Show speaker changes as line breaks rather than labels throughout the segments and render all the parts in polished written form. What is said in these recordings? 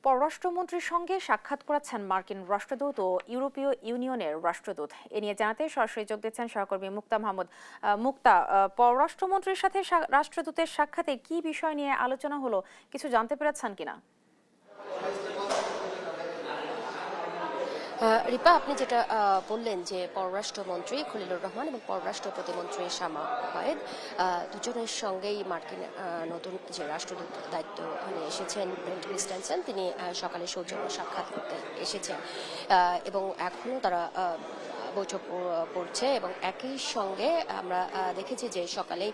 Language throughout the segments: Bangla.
পররাষ্ট্রমন্ত্রীর সঙ্গে সাক্ষাৎ করাচ্ছেন মার্কিন রাষ্ট্রদূত ও ইউরোপীয় ইউনিয়নের রাষ্ট্রদূত। এ নিয়ে জানাতে সরাসরি যোগ দিচ্ছেন সহকর্মী মুক্তা মাহমুদ। মুক্তা, পররাষ্ট্রমন্ত্রীর সাথে রাষ্ট্রদূতের সাক্ষাতে কি বিষয় নিয়ে আলোচনা হলো, কিছু জানতে পেরেছেন কিনা?
রিপা, আপনি যেটা বললেন যে পররাষ্ট্রমন্ত্রী খলিলুর রহমান এবং পররাষ্ট্র প্রতিমন্ত্রী শামা ওয়াহেদ দুজনের সঙ্গেই মার্কিন নতুন যে রাষ্ট্রদূত দায়িত্ব নিয়ে এসেছেন ব্রেন্ট ক্রিস্টেনসেন, তিনি সকালে সৌজন্য সাক্ষাৎ করতে এসেছেন এবং এখনও তারা বৈঠক করছে। এবং একই সঙ্গে আমরা দেখেছি যে সকালেই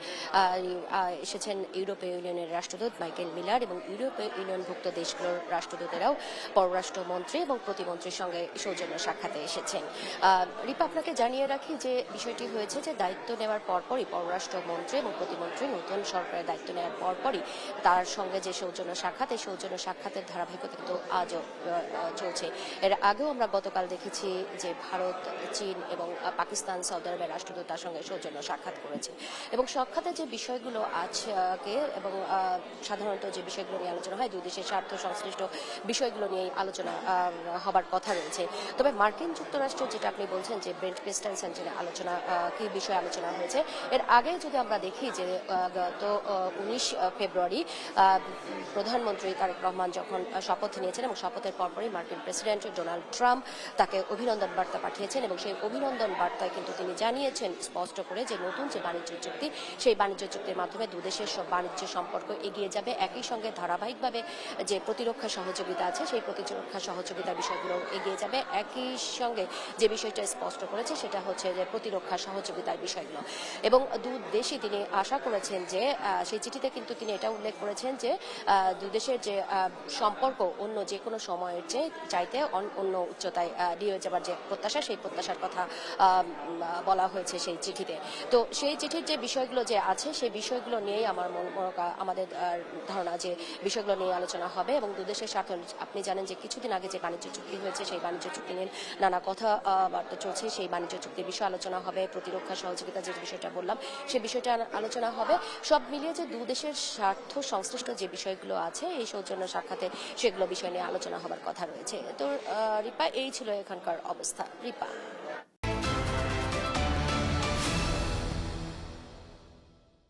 এসেছেন ইউরোপীয় ইউনিয়নের রাষ্ট্রদূত মাইকেল মিলার এবং ইউরোপীয় ইউনিয়নভুক্ত দেশগুলোর রাষ্ট্রদূতেরাও পররাষ্ট্রমন্ত্রী এবং প্রতিমন্ত্রীর সঙ্গে সৌজন্য সাক্ষাতে এসেছেন। রিপা, আপনাকে জানিয়ে রাখি যে বিষয়টি হয়েছে যে দায়িত্ব নেওয়ার পরপরই পররাষ্ট্রমন্ত্রী এবং প্রতিমন্ত্রী নতুন সরকারের দায়িত্ব নেওয়ার পরপরই তার সঙ্গে যে সৌজন্য সাক্ষাৎ, এই সৌজন্য সাক্ষাতের ধারাবাহিকতা কিন্তু আজও চলছে। এর আগেও আমরা গতকাল দেখেছি যে ভারত, চীন এবং পাকিস্তান, সৌদি আরবের রাষ্ট্রদূত তার সঙ্গে সৌজন্য সাক্ষাৎ করেছে এবং সাক্ষাতের যে বিষয়গুলো আজকে এবং সাধারণত যে বিষয়গুলো নিয়ে আলোচনা হয়, দুই দেশের স্বার্থ সংশ্লিষ্ট বিষয়গুলো নিয়ে আলোচনা হবার কথা রয়েছে। তবে মার্কিন যুক্তরাষ্ট্র, যেটা আপনি বলছেন যে ব্রেন্ট ক্রিস্টেনসেন যে আলোচনা, কি বিষয়ে আলোচনা হয়েছে, এর আগে যদি আমরা দেখি যে গত 19 ফেব্রুয়ারি প্রধানমন্ত্রী তারেক রহমান যখন শপথ নিয়েছেন এবং শপথের পরপরই মার্কিন প্রেসিডেন্ট ডোনাল্ড ট্রাম্প তাকে অভিনন্দন বার্তা পাঠিয়েছেন এবং সেই অভিনন্দন বার্তায় কিন্তু তিনি জানিয়েছেন স্পষ্ট করে যে নতুন যে বাণিজ্য চুক্তি, সেই বাণিজ্য চুক্তির মাধ্যমে দুদেশের সব বাণিজ্য সম্পর্ক এগিয়ে যাবে। একই সঙ্গে ধারাবাহিকভাবে যে প্রতিরক্ষা সহযোগিতা আছে, সেই প্রতিরক্ষা সহযোগিতার বিষয়গুলো এগিয়ে যাবে। একই সঙ্গে যে বিষয়টা স্পষ্ট করেছে সেটা হচ্ছে যে প্রতিরক্ষা সহযোগিতার বিষয়গুলো এবং দুই দেশই তিনি আশা করেছেন যে সেই চিঠিতে কিন্তু তিনি এটা উল্লেখ করেছেন যে দুই দেশের যে সম্পর্ক অন্য যে কোনো সময়ের চাইতে অন্য উচ্চতায় নিয়ে যাবার যে প্রত্যাশা, সেই প্রত্যাশার কথা বলা হয়েছে সেই চিঠিতে। তো সেই চিঠির যে বিষয়গুলো যে আছে, সেই বিষয়গুলো নিয়েই আমাদের ধারণা যে বিষয়গুলো নিয়ে আলোচনা হবে এবং দুদেশের স্বার্থে। আপনি জানেন যে কিছুদিন আগে যে বাণিজ্য চুক্তি হয়েছে, সেই বাণিজ্য চুক্তি নিয়ে নানা কথাবার্তা চলছে। সেই বাণিজ্য চুক্তির বিষয়ে আলোচনা হবে, প্রতিরক্ষা সহযোগিতা যে বিষয়টা বললাম সেই বিষয়টা আলোচনা হবে। সব মিলিয়ে যে দুদেশের স্বার্থ সংশ্লিষ্ট যে বিষয়গুলো আছে এই সৌজন্য সাক্ষাতে, সেগুলো বিষয় নিয়ে আলোচনা হবার কথা রয়েছে। তো রিপা, এই ছিল এখানকার অবস্থা। রিপা।